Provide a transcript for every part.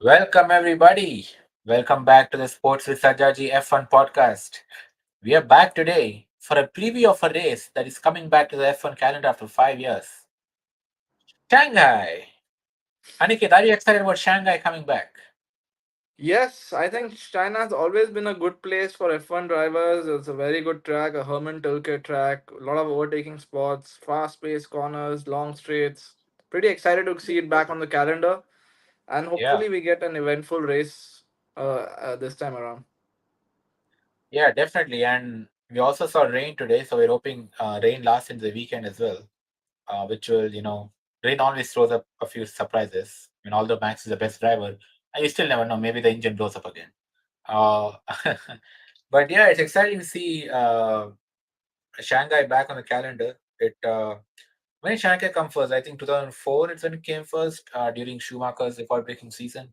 Welcome, everybody. Welcome back to the Sports with Sajaji F1 podcast. We are back today for a preview of a race that is coming back to the F1 calendar after 5 years. Shanghai. Aniket, are you excited about Shanghai coming back? Yes, I think China has always been a good place for F1 drivers. It's a very good track, a Herman Tilke track, a lot of overtaking spots, fast-paced corners, long straights. Pretty excited to see it back on the calendar, and Yeah, hopefully we get an eventful race this time around. yeah, definitely. And we also saw rain today, so we're hoping rain lasts into the weekend as well, which will, rain always throws up a few surprises. I mean, although Max is the best driver, and you still never know. Maybe the engine blows up again. Uh, but yeah, it's exciting to see Shanghai back on the calendar. When did Shanghai come first? I think 2004 is when it came first during Schumacher's record-breaking season.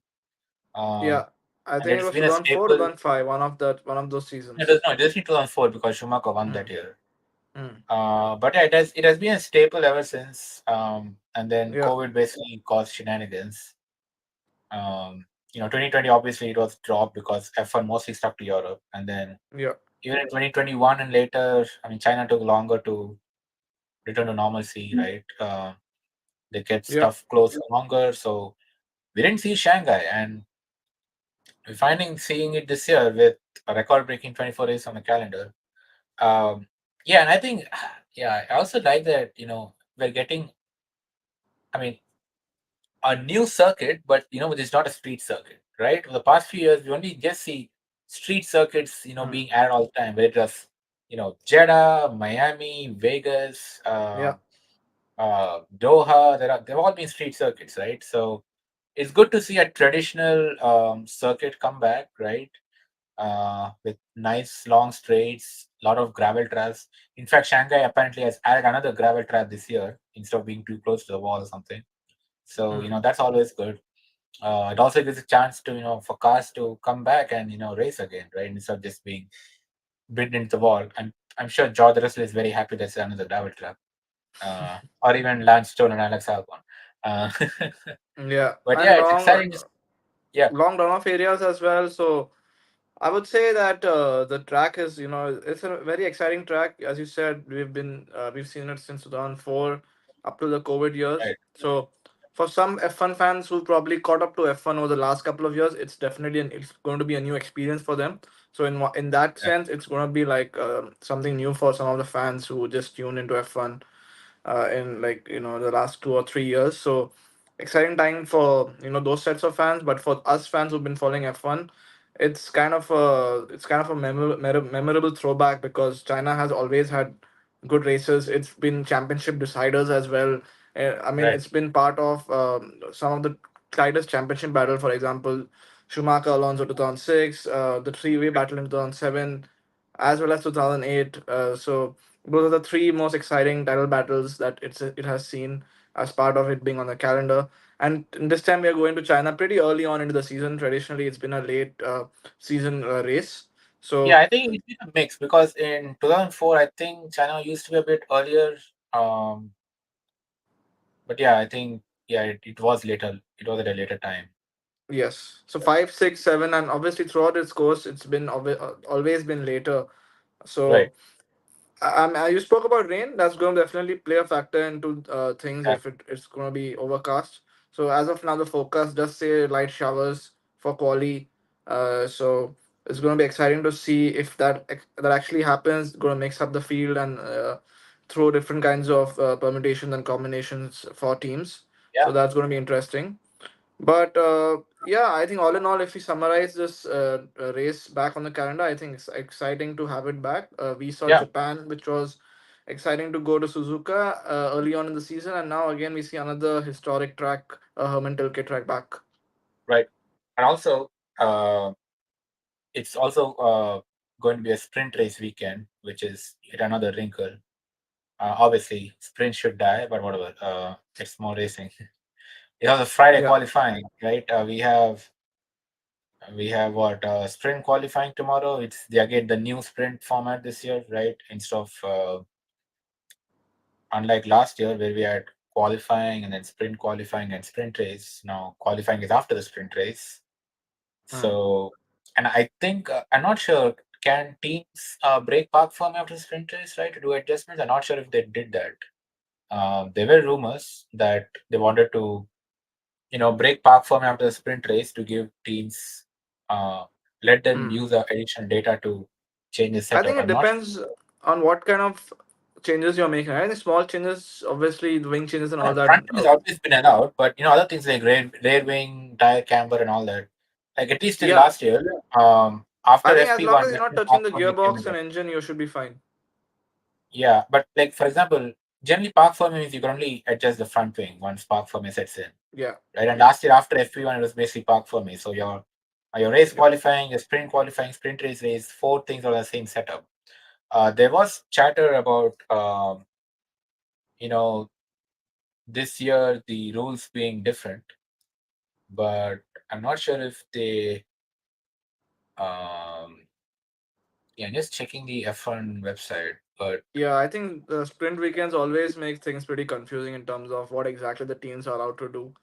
Uh, Yeah, I and think it it's was been a 2004, staple. 2005, one of those It does seasons. no, it doesn't 2004 because Schumacher won that Mm. year. Mm. But yeah, it has been a staple ever since. And then Yeah, COVID basically caused shenanigans. Um, 2020 obviously it was dropped because F1 mostly stuck to Europe, and then yeah, even in 2021 and later, I mean, China took longer to return to normalcy, right? They kept yeah. stuff closed for longer, so we didn't see Shanghai, and we're finding seeing it this year with a record-breaking 24 race on the calendar. Um, yeah, and I think, yeah, I also like that we're getting, I mean, a new circuit, but which is not a street circuit, right? For the past few years, we only just see street circuits, Mm. being added all the time. Where it was, Jeddah, Miami, Vegas, Yeah. Doha. They've all been street circuits, right? So it's good to see a traditional circuit come back, right? With nice long straights, lot of gravel tracks. In fact, Shanghai apparently has added another gravel track this year instead of being too close to the wall or something. So Mm. that's always good. It also gives a chance to for cars to come back and race again, right? Instead of just being bid into the wall. I'm sure George Russell is very happy that's another gravel track, or even Lance Stroll and Alex Albon. Uh, Yeah, but and yeah, it's exciting. Yeah, long runoff areas as well. So I would say that the track is, it's a very exciting track. As you said, we've seen it since 2004 up to the COVID years. right, So for some F1 fans who probably caught up to F1 over the last couple of years, it's going to be a new experience for them. So in that yeah, sense, it's going to be like something new for some of the fans who just tune into F1 in like the last 2 or 3 years. So exciting time for those sets of fans. But for us fans who've been following F1, it's kind of a memorable throwback because China has always had good races. It's been championship deciders as well. I mean, right. it's been part of some of the tightest championship battle. For example, Schumacher Alonso 2006, the three-way battle in 2007, as well as 2008. So those are the three most exciting title battles that it has seen as part of it being on the calendar. And this time we are going to China pretty early on into the season. Traditionally, it's been a late season race. Yeah, So I think it's been a mix because in 2004, I think China used to be a bit earlier. Um, but yeah, I think it was later. It was at a later time. yes, so 5, 6, 7, and obviously throughout its course, it's been always been later. Right. So you spoke about rain. That's going to definitely play a factor into things Yeah. if it's going to be overcast. So as of now, the forecast does say light showers for quali. So it's going to be exciting to see if that actually happens. Going to mix up the field and throw different kinds of permutations and combinations for teams. Yeah. So that's going to be interesting. But yeah, I think all in all, if we summarize this race back on the calendar, I think it's exciting to have it back. We saw Yeah. Japan, which was exciting to go to Suzuka early on in the season, and now again we see another historic track, Herman Tilke track back. Right. And also, uh, it's also going to be a sprint race weekend, which is yet another wrinkle. Obviously, sprint should die, but whatever. It's more racing. You have the Friday Yeah, qualifying, right? We have what sprint qualifying tomorrow. It's again the new sprint format this year, right? Instead of unlike last year where we had qualifying and then sprint qualifying and sprint race. Now qualifying is after the sprint race. Hmm. So, and I think I'm not sure. Can teams break park firm after the sprint race, right, to do adjustments? I'm not sure if they did that. There were rumors that they wanted to, break park firm after the sprint race to give teams, uh, let them Hmm. use the additional data to change the I setup. think it I'm not depends on what kind of changes you're making. I think small changes, obviously, the wing changes and No, all that. front wing has always been allowed, but other things like rear wing, tire camber, and all that. Like at least till Yeah, last year, I after think as long FP1, as you're that's not when touching park the firm became gearbox and allowed. engine, you should be fine. Yeah, but like for example, generally park firm means you can only adjust the front wing once park firm sets in, Yeah, right? And last year after FP1, it was basically park firm. So your race yep. qualifying, your sprint qualifying, sprint race, four things are the same setup. There was chatter about you know this year the rules being different, but I'm not sure if they. Yeah, just checking the F1 website, but Yeah, I think the sprint weekends always make things pretty confusing in terms of what exactly the teams are allowed to do.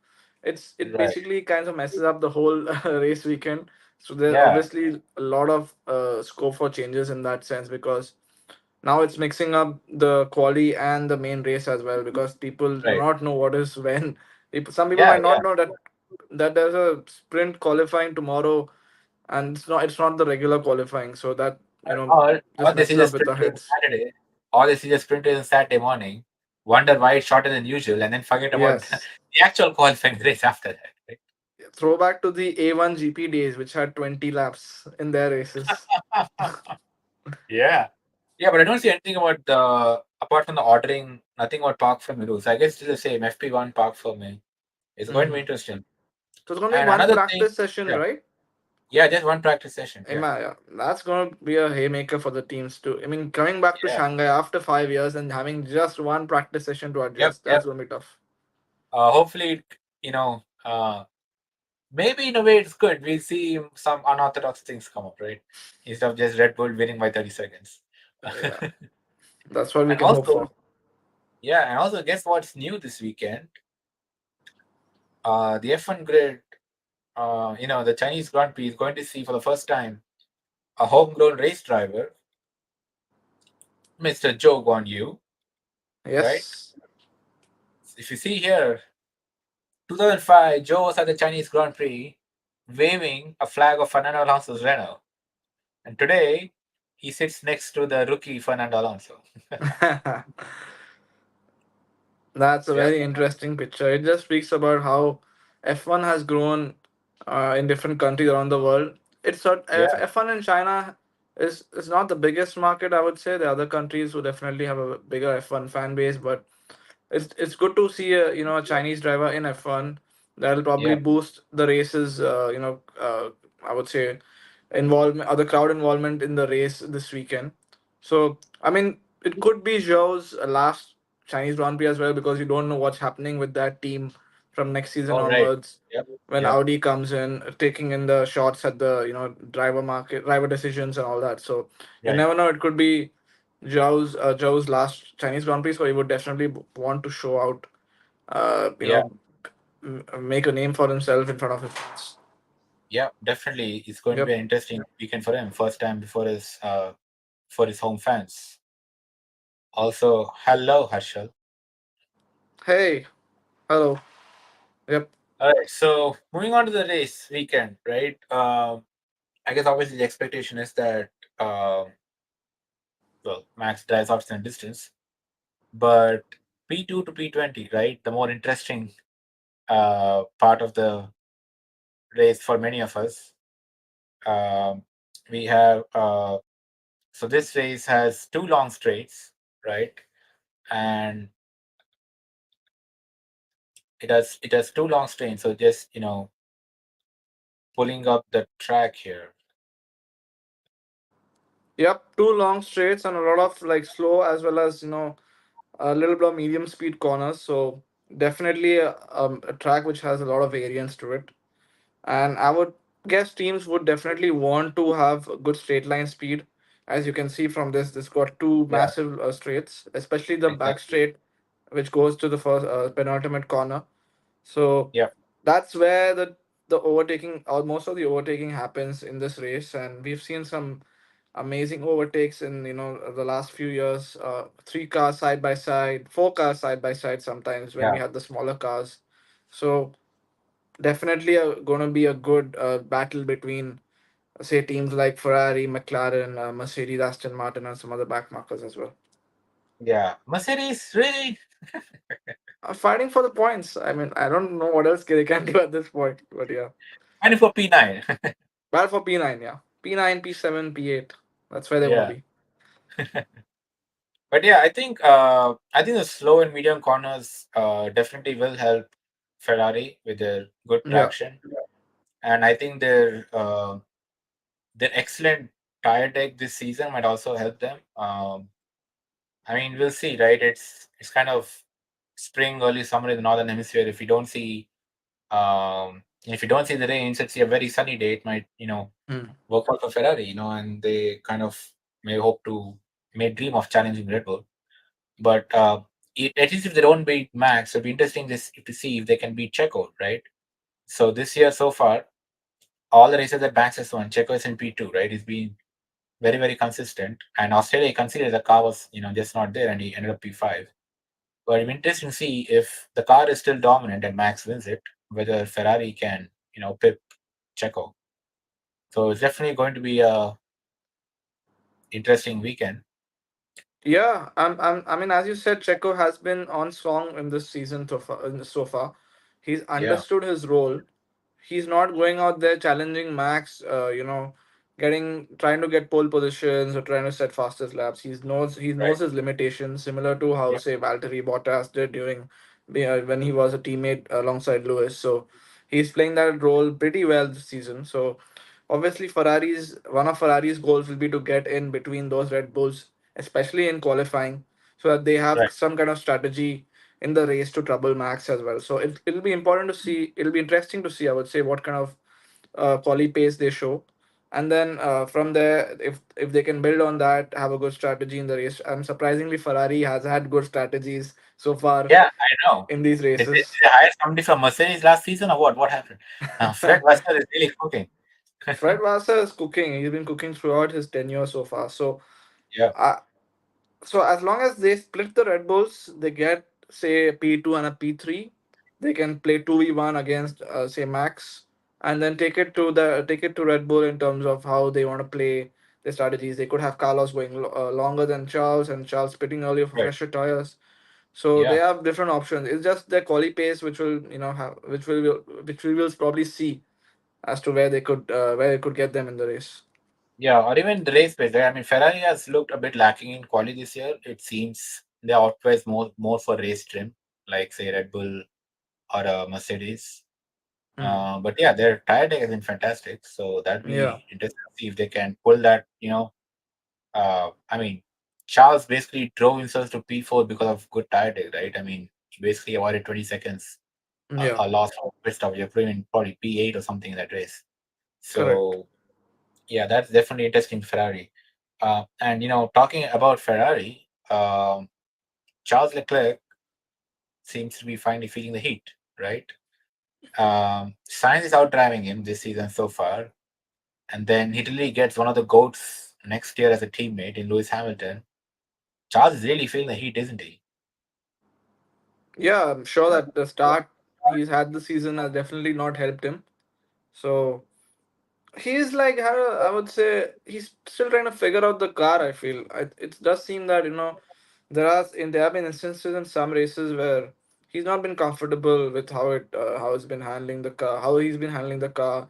It right, basically kind of messes up the whole race weekend. So there's yeah, obviously a lot of scope for changes in that sense because now it's mixing up the quali and the main race as well because people do right, not know what is when. Some people yeah, might yeah. not know that there's a sprint qualifying tomorrow and it's not the regular qualifying, so that Or just they see messes the up with sprint the race on heads. Saturday, or they see the sprint race on Saturday morning, wonder why it's shorter than usual, and then forget about the Yes. actual qualifying race after that. Right? Throwback to the A1 GP days, which had 20 laps in their races. Yeah, yeah, but I don't see anything about the apart from the ordering, nothing about park for me rules. I guess it's the same FP1 park for me. It's going to be Hmm. interesting. So it's going to be And one another thing, practice session, yeah, right? yeah, just one practice session. Yeah, Yeah, that's going to be a haymaker for the teams too. I mean, coming back to yeah, Shanghai after 5 years and having just one practice session to yep, adjust, yep. that's going to be tough. Hopefully, maybe in a way it's good. We'll see some unorthodox things come up, right? Instead of just Red Bull winning by 30 seconds. Yeah, that's what we And can hope also, for. yeah, and also guess what's new this weekend? The F1 grid, the Chinese Grand Prix is going to see for the first time a homegrown race driver, Mr. Zhou Guan Yu, right? Yes. If you see here, 2005, Zhou was at the Chinese Grand Prix waving a flag of Fernando Alonso's Renault. And today, he sits next to the rookie Fernando Alonso. That's a Yep. very interesting picture. It just speaks about how F1 has grown in different countries around the world. Yeah. F1 in China is not the biggest market, I would say. The other countries would definitely have a bigger F1 fan base, but it's good to see a Chinese driver in F1. That'll probably Yeah. boost the races. I would say involvement, other crowd involvement in the race this weekend. So I mean, it could be Zhou's last Chinese Grand Prix as well because you don't know what's happening with that team from next season All right. onwards. Yep. When Yep. Audi comes in, taking in the shots at the driver decisions and all that. So you Right. never know. It could be Zhou's last Chinese Grand Prix, so he would definitely want to show out. Uh, you Yeah. know, make a name for himself in front of his fans. Yeah. Definitely, it's going to be Yep. an interesting weekend for him. First time before his home fans. Also, hello, Harshal. Hey, hello. Yep. All right. So moving on to the race weekend, right? I guess obviously the expectation is that Max drives out some distance, but P2 to P20, right? The more interesting part of the race for many of us. Um, we have so this race has two long straights, right? And it has two long straights. So just pulling up the track here. Yep. Two long straights and a lot of like slow as well as a little bit of medium speed corners. So definitely a track which has a lot of variance to it. And I would guess teams would definitely want to have a good straight line speed. As you can see from this got two Yeah, massive straights, especially the back exactly. straight. which goes to the first penultimate corner. So Yeah, that's where the overtaking, or most of the overtaking, happens in this race, and we've seen some amazing overtakes in the last few years. Three cars side by side, four cars side by side sometimes when we yeah, had the smaller cars. So definitely going to be a good battle between, say, teams like Ferrari, McLaren, Mercedes, Aston Martin, and some other backmarkers as well. yeah. Mercedes really. Fighting for the points. I mean, I don't know what else they can do at this point, but yeah. And for P9. Bad for P9, yeah. P9, P7, P8. That's where they're going to Yeah. be. But yeah, I think the slow and medium corners definitely will help Ferrari with their good Yeah. traction, and I think their excellent tire deck this season might also help them. I mean, we'll see, right? It's kind of spring, early summer in the northern hemisphere. If you don't see the rain, it's a very sunny day. It might Hmm. work out for Ferrari, and they kind of may dream of challenging Red Bull. But at least if they don't beat Max, it'll be interesting to see if they can beat Checo, right? So this year so far, all the races that Max has won, Checo is in P2, right? He's been very, very consistent. And Australia, he considered the car was, just not there, and he ended up P5. But it'll be interesting to see if the car is still dominant and Max wins it, whether Ferrari can, pip Checo. So it's definitely going to be a interesting weekend. Yeah, I mean, as you said, Checo has been on song in this season so far. He's Yeah, understood his role. He's not going out there challenging Max, trying to get pole positions or trying to set fastest laps. He knows right. his limitations, similar to how, Yeah, say, Valtteri Bottas did when he was a teammate alongside Lewis. So he's playing that role pretty well this season. So obviously, one of Ferrari's goals will be to get in between those Red Bulls, especially in qualifying, so that they have right. some kind of strategy in the race to trouble Max as well. So it'll be important to see. It'll be interesting to see, I would say, what kind of quali pace they show, and then from there, if they can build on that, have a good strategy in the race. And surprisingly, Ferrari has had good strategies so far Yeah, I know. in these Did races. they hire somebody from Mercedes last season or what? What happened? Fred Vasseur is really cooking. Fred Vasseur is cooking. He's been cooking throughout his tenure so far. So Yeah, uh, So as long as they split the Red Bulls, they get, say, a P2 and a P3. They can play 2v1 against, say, Max, and then take it to Red Bull in terms of how they want to play their strategies. They could have Carlos going longer than Charles, and Charles pitting earlier for right. fresher tires. So they Yeah, have different options. It's just their quali pace, which will have which we will probably see as to where it could get them in the race. yeah, or even the race pace. Right? I mean, Ferrari has looked a bit lacking in quality this year. It seems they optimize more for race trim, like say Red Bull or Mercedes. Hmm. But yeah, their tire deck has been fantastic. So that'd Yeah, be interesting to see if they can pull that. I mean, Charles basically drove himself to P4 because of good tire deck, right? I mean, he basically avoided 20 seconds yeah, a loss of pit stop. You're probably P8 or something in that race. correct. So yeah, that's definitely interesting for Ferrari. And talking about Ferrari, Charles Leclerc seems to be finally feeling the heat, right? Sainz is out driving him this season so far, and then he literally gets one of the goats next year as a teammate in Lewis Hamilton. Charles is really feeling the heat, isn't he? Yeah, I'm sure that the start he's had this season has definitely not helped him. So he's like, I would say he's still trying to figure out the car. I feel it does seem that there have been instances in some races where he's not been comfortable with how it's been handling the car, how he's been handling the car.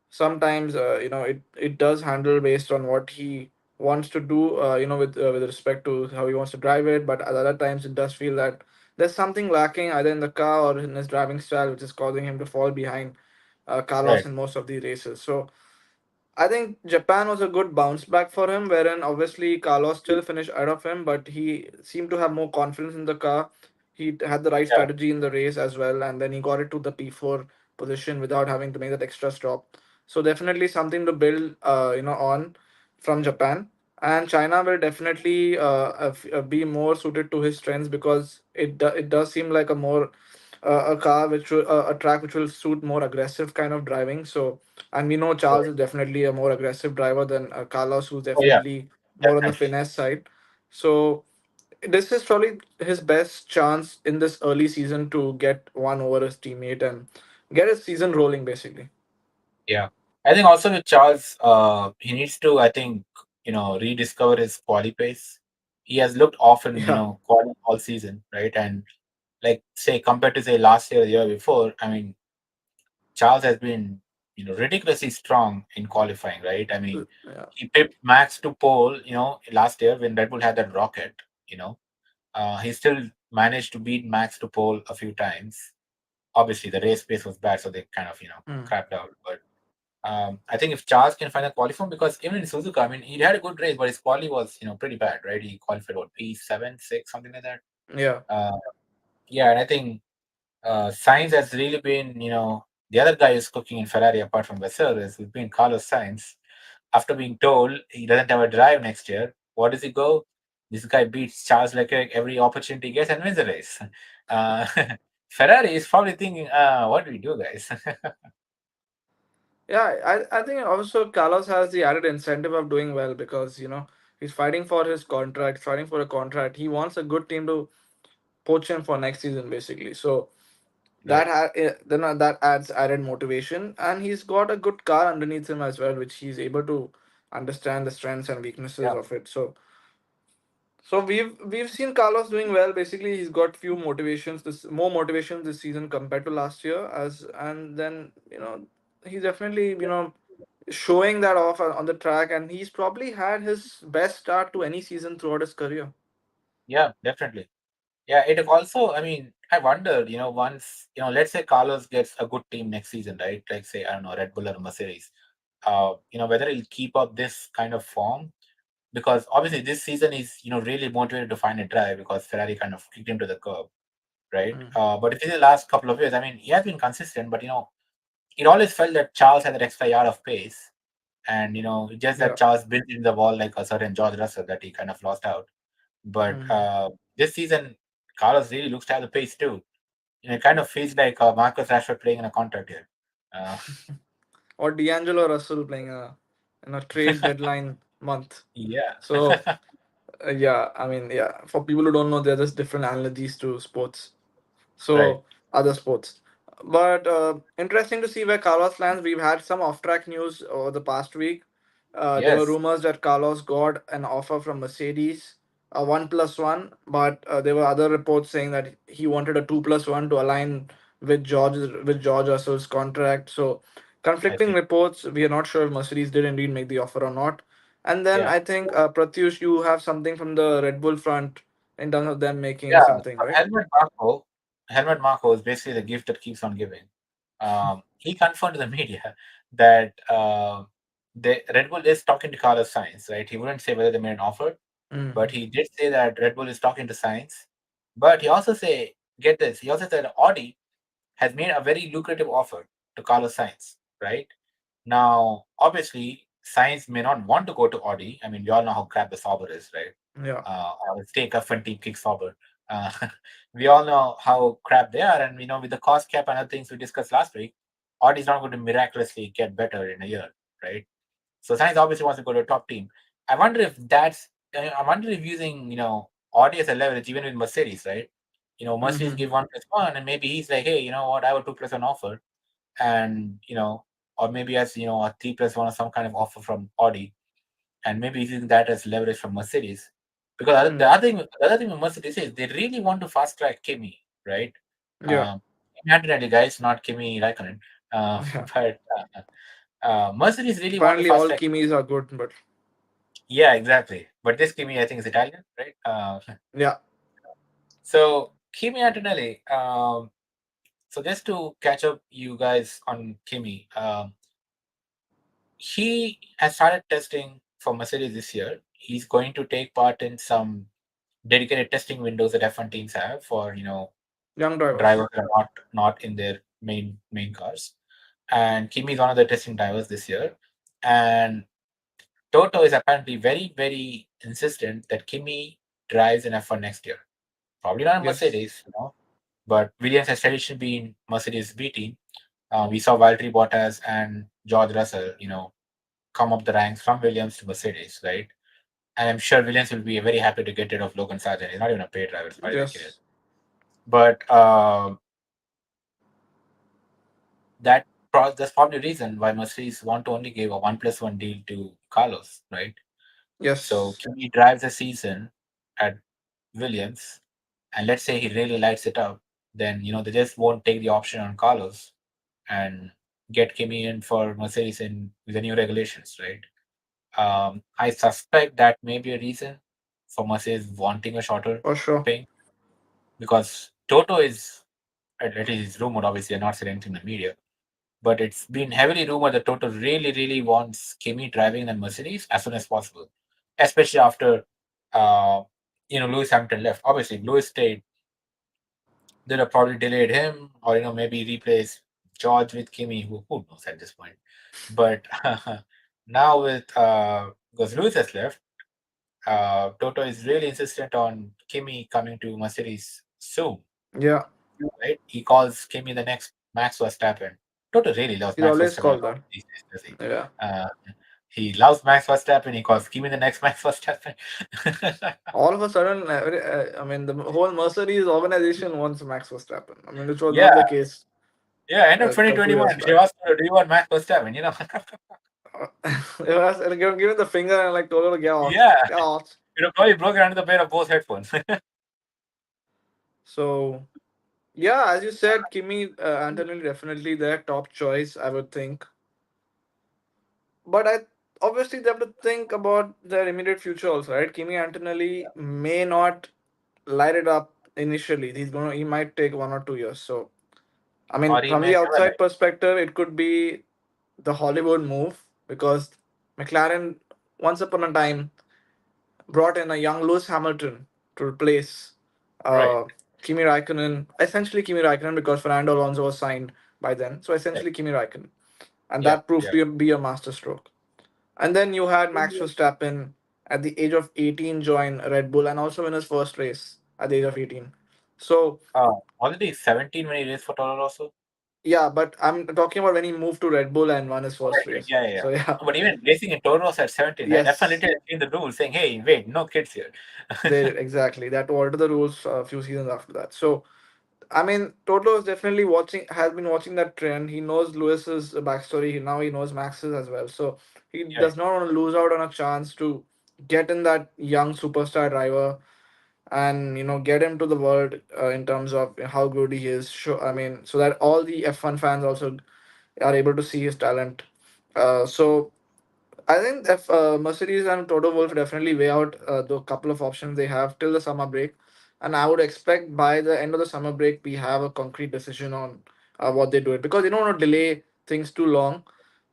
Sometimes it does handle based on what he wants to do, with respect to how he wants to drive it, but at other times it does feel that there's something lacking either in the car or in his driving style, which is causing him to fall behind Carlos Right. in most of the races. So I think Japan was a good bounce back for him, wherein obviously Carlos still finished ahead of him, but he seemed to have more confidence in the car. He had the right Yeah. strategy in the race as well, and then he got it to the P4 position without having to make that extra stop. So definitely something to build, on from Japan. and China will definitely be more suited to his strengths because it does seem like a more a car which will a track which will suit more aggressive kind of driving. So, and we know Charles is definitely a more aggressive driver than Carlos, who's Oh yeah, definitely more on the definitely. finesse side. So this is probably his best chance in this early season to get one over his teammate and get his season rolling basically. Yeah, I think also with Charles, he needs to, I think, rediscover his quali pace. He has looked often, Yeah. quali all season, right? And like say compared to say last year, the year before, I mean, Charles has been, ridiculously strong in qualifying, right? I mean, Yeah. he pipped Max to pole, last year when Red Bull had that rocket, you know. He still managed to beat Max to pole a few times. Obviously, the race pace was bad, so they kind of, Mm. crapped out. But I think if Charles can find a quali form, because even in Suzuka, I mean, he had a good race, but his quali was, pretty bad, right? He qualified what P7, 6, something like that. Yeah. Uh, yeah, and I think Sainz has really been, the other guy who's cooking in Ferrari apart from Vasseur is has been Carlos Sainz. After being told he doesn't have a drive next year, what does he go? This guy beats Charles Leclerc every opportunity he gets and wins the race. Uh, Ferrari is probably thinking, what do we do, guys? Yeah, I think also Carlos has the added incentive of doing well because he's fighting for his contract, fighting for a contract. He wants a good team to poach him for next season, basically. So Right. that adds added motivation, and he's got a good car underneath him as well, which he's able to understand the strengths and weaknesses Yeah. of it. So we've seen Carlos doing well. Basically, he's got few motivations, this more motivations this season compared to last year. And then he's definitely showing that off on the track, and he's probably had his best start to any season throughout his career. Yeah, definitely. Yeah, it also, I mean, I wonder, once, let's say Carlos gets a good team next season, right? Like, say, I don't know, Red Bull or Mercedes, whether he'll keep up this kind of form. Because obviously, this season is, really motivated to find a drive because Ferrari kind of kicked him to the curb, right? Mm. But if in the last couple of years, I mean, he has been consistent, but, it always felt that Charles had that extra yard of pace. And, just that Yeah. Charles built in the wall like a certain George Russell that he kind of lost out. But Mm. this season, Carlos really looks to have the pace too. It kind of feels like Marcus Rashford playing in a contract here. Uh, Or D'Angelo Russell playing in a trade deadline month. yeah, So yeah, I mean, yeah, for people who don't know, there are just different analogies to sports. right. So other sports. But interesting to see where Carlos lands. We've had some off-track news over the past week. There were Yes, rumors that Carlos got an offer from Mercedes, a 1+1, but there were other reports saying that he wanted a 2+1 to align with George Russell's contract. So I conflicting see. reports. We are not sure if Mercedes did indeed make the offer or not. And then Yeah, I think Pratyush, you have something from the Red Bull front in terms of them making yeah. something, So right? Helmut Marko is basically the gift that keeps on giving. He confirmed to the media that the Red Bull is talking to Carlos Sainz, right? He wouldn't say whether they made an offer, but Mm. he did say that Red Bull is talking to Sainz. But he also say, get this, he also said Audi has made a very lucrative offer to Carlos Sainz, right? Now, obviously, Sainz may not want to go to Audi. I mean, we all know how crap the Sauber is, right? Yeah. Or take a fun team kick Sauber. Uh, we all know how crap they are, and with the cost cap and other things we discussed last week, Audi is not going to miraculously get better in a year, right? So Sainz obviously wants to go to a top team. I wonder if that's. I wonder if using Audi as a leverage, even with Mercedes, right? Mercedes Mm-hmm. give 1+1, and maybe he's like, hey, you know what? I have a 2+1 offer, and or maybe as a 3+1 or some kind of offer from Audi, and maybe using that as leverage from Mercedes. Because Mm. the other thing with Mercedes is they really want to fast track Kimi, right? Yeah. Um, Antonelli guys, not Kimi Raikkonen, Yeah. but Mercedes really want to Apparently, fast all track. Kimis are good, but Yeah, exactly. But this Kimi, I think, is Italian, right? yeah. So Kimi Antonelli. So just to catch up, you guys on Kimi. He has started testing for Mercedes this year. He's going to take part in some dedicated testing windows that F1 teams have for Young drivers. drivers that are not in their main cars. And Kimi is one of the testing drivers this year. And Toto is apparently very, very insistent that Kimi drives in F1 next year. Probably not a Yes. Mercedes, but Williams has traditionally been Mercedes B team. We saw Valtteri Bottas and George Russell, come up the ranks from Williams to Mercedes, right? And I'm sure Williams will be very happy to get rid of Logan Sargent. He's not even a paid driver as far as I can. Yes. But that's probably the reason why Mercedes want to only give a 1+1 deal to Carlos, right? So Yes. Kimi drives a season at Williams, and let's say he really lights it up, then they just won't take the option on Carlos and get Kimi in for Mercedes in with the new regulations, right? I suspect that may be a reason for Mercedes wanting a shorter For sure. pay because Toto is, at least it's rumored, obviously, I'm not saying anything in the media, but it's been heavily rumored that Toto really, really wants Kimi driving the Mercedes as soon as possible, especially after, uh, Lewis Hamilton left. Obviously, Lewis stayed, they'd have probably delayed him or, maybe replace George with Kimi, who knows at this point. But now because Lewis has left, Toto is really insistent on Kimi coming to Mercedes soon, Yeah. right? He calls Kimi the next Max Verstappen. Toto really loves He's Max always Verstappen a called lot that. these days, does he? Yeah. He loves Max Verstappen. He calls Kimi the next Max Verstappen. All of a sudden, I mean, the whole Mercedes organization wants Max Verstappen. I mean, which was Yeah, not the case yeah. End of a couple 2021, years she back. asked, "Do you want Max Verstappen?" It was and giving the finger and like told her to get out, Yeah, get out. probably broke under the pair of both headphones. So yeah, as you said, Kimi Antonelli definitely their top choice, I would think. But I obviously they have to think about their immediate future also, right? Kimi Antonelli may not light it up initially. He might take 1 or 2 years. So I Or mean, he from may the never outside like. perspective, it could be the Hollywood move because McLaren once upon a time brought in a young Lewis Hamilton to replace Right. uh, Kimi Raikkonen. Essentially, Kimi Raikkonen because Fernando Alonso was signed by then. So Yeah. essentially, Kimi Raikkonen, and Yeah. that proved Yeah. to be a masterstroke. And then you had Max Verstappen at the age of 18 join Red Bull and also win his first race at the age of 18. So Already 17 when he raced for Toro Rosso. yeah, but I'm talking about when he moved to Red Bull and won his Oh, right, first right. race. Yeah, yeah, yeah. So yeah, But even racing in Toro Rosso at 17, right? F1 yes, literally changed the rules saying, hey, wait, no kids here. they exactly that altered the rules a few seasons after that. So I mean, Toto is definitely has been watching that trend. He knows Lewis's backstory. Now he knows Max's as well. So he Yeah. does not want to lose out on a chance to get in that young superstar driver and get him to the world in terms of how good he is. I mean, so that all the F1 fans also are able to see his talent. So I think if Mercedes and Toto Wolff definitely weigh out the couple of options they have till the summer break, and I would expect by the end of the summer break we have a concrete decision on what they do it because they don't want to delay things too long,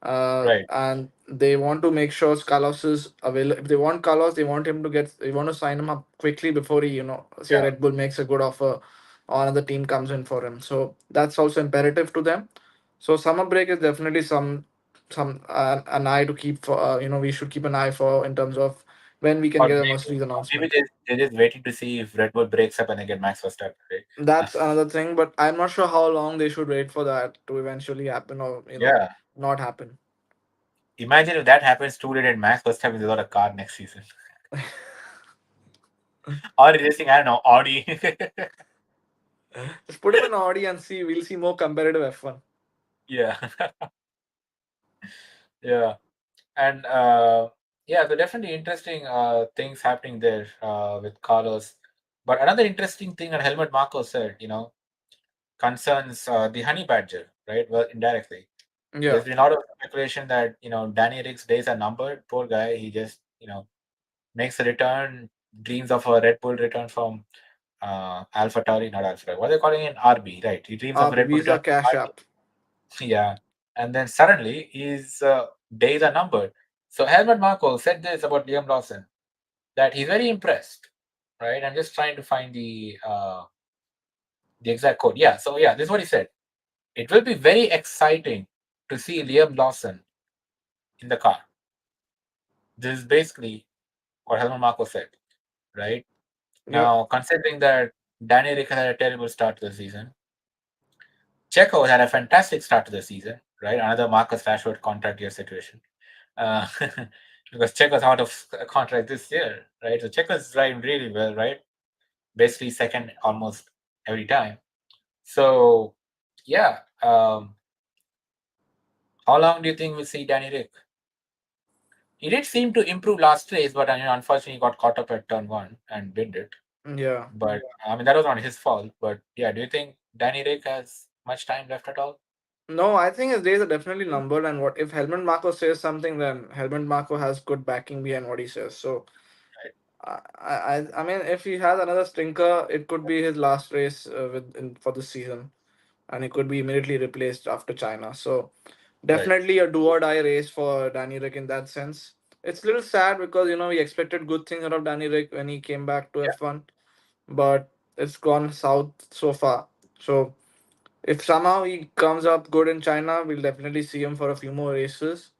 Right. and they want to make sure Carlos is available. If they want Carlos, they want him to get. They want to sign him up quickly before he, say Yeah. Red Bull makes a good offer or another team comes in for him. So that's also imperative to them. So summer break is definitely an eye to keep for we should keep an eye for in terms of when we can Or get a maybe, Mercedes or maybe announcement. they're just waiting to see if Red Bull breaks up and they get Max Verstappen, right? That's another thing, but I'm not sure how long they should wait for that to eventually happen or Yeah. not happen. Imagine if that happens too late and Max Verstappen is without a car next season. Or racing, I don't know, Audi. Just put him in Audi and see. We'll see more competitive F1. Yeah. Yeah. And yeah, so definitely interesting things happening there with Carlos. But another interesting thing that Helmut Marko said, concerns the honey badger, right? Well, indirectly. Yeah, There's been a lot of speculation that, Danny Rick's days are numbered. Poor guy. He just, makes a return, dreams of a Red Bull return from Alpha Tauri, not Alpha Tauri. What are they calling it? RB, right? He dreams of a Red Bull return Visa Cash from App. RB. Yeah. And then suddenly his days are numbered. So Helmut Marko said this about Liam Lawson that he's very impressed, right? I'm just trying to find the exact quote. Yeah. So yeah, this is what he said. It will be very exciting to see Liam Lawson in the car. This is basically what Helmut Marko said, right? Yep. Now, considering that Danny Rick had a terrible start to the season, Checo had a fantastic start to the season, right? Another Marcus Rashford contract year situation. Uh, because Checo's out of contract this year, right? So Checo's driving really well, right? Basically second almost every time. So, yeah. How long do you think we'll see Danny Rick? He did seem to improve last race, but unfortunately, he got caught up at turn one and did it. Yeah. But I mean, that was not his fault. But yeah, do you think Danny Rick has much time left at all? No, I think his days are definitely numbered. And what if Helmut Marko says something, then Helmut Marko has good backing behind what he says. So Right. I mean, if he has another stinker, it could be his last race for this season, and he could be immediately replaced after China. So Right. definitely a do or die race for Danny Rick in that sense. It's a little sad because we expected good things out of Danny Rick when he came back to Yeah. F1, but it's gone south so far. So if somehow he comes up good in China, we'll definitely see him for a few more races.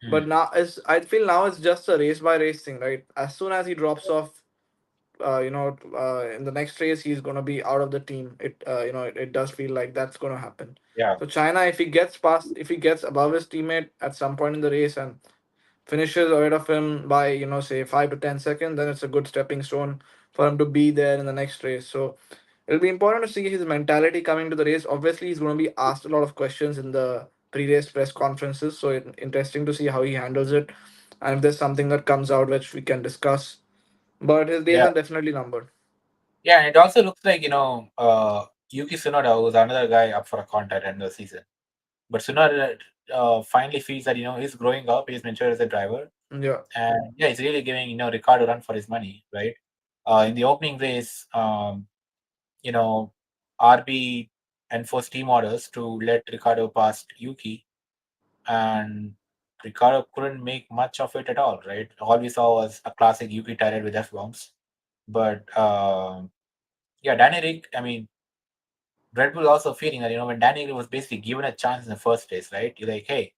Hmm. But now, I feel now it's just a race by race thing, right? As soon as he drops off, in the next race he's gonna be out of the team. It does feel like that's gonna happen. Yeah. So China, if he gets above his teammate at some point in the race and finishes ahead of him by say 5 to 10 seconds, then it's a good stepping stone for him to be there in the next race. So it'll be important to see his mentality coming to the race. Obviously, he's going to be asked a lot of questions in the pre-race press conferences, so interesting to see how he handles it, and if there's something that comes out which we can discuss. But his days Yeah. are definitely numbered. Yeah. And it also looks like, Yuki Tsunoda, who's another guy up for a contract end of the season. But Tsunoda finally feels that, he's growing up, he's mature as a driver. Yeah, And yeah, he's really giving, Ricardo run for his money, right? In the opening race, you know, RB enforced team orders to let Ricardo past Yuki, and Ricardo couldn't make much of it at all, right? All we saw was a classic Yuki tirade with F bombs. But yeah, Danny Rick, I mean, Red Bull also feeling that, when Danny Rick was basically given a chance in the first place, right? You're like, hey,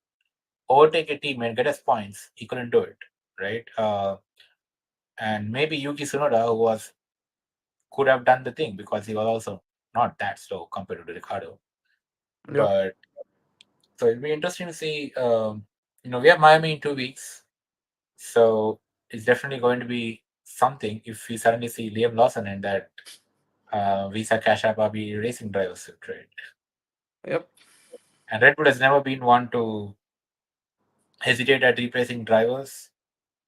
overtake a team and get us points. He couldn't do it, right? And maybe Yuki Tsunoda, who was could have done the thing because he was also not that slow compared to Ricardo. yeah, But so it'll be interesting to see. We have Miami in 2 weeks, so it's definitely going to be something if we suddenly see Liam Lawson and that Visa Cash App RB racing drivers trade. yep, And Red Bull has never been one to hesitate at replacing drivers.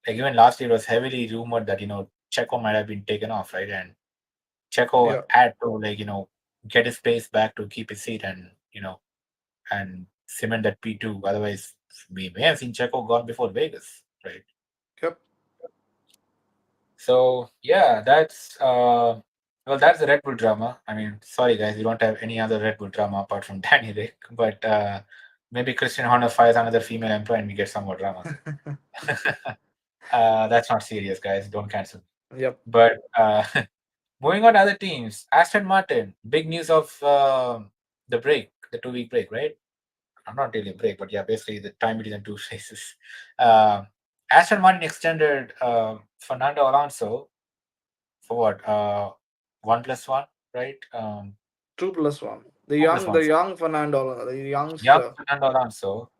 Like even last year, it was heavily rumored that Checo might have been taken off, right? And Checo yeah, had to get his pace back to keep his seat and cement that P2. Otherwise, we may have seen Checo gone before Vegas, right? yep, So yeah, that's the Red Bull drama. I mean, sorry guys, we don't have any other Red Bull drama apart from Danny Rick, but maybe Christian Horner fires another female employee and we get some more drama. That's not serious, guys. Don't cancel. yep, But moving on to other teams, Aston Martin. Big news of the break, the 2 week break, right? Not really a break, but yeah, basically the time between the two races. Uh, Aston Martin extended Fernando Alonso for what? 1+1, right? 2+1. The 2+1. young Fernando, the Young youngster, Fernando Alonso,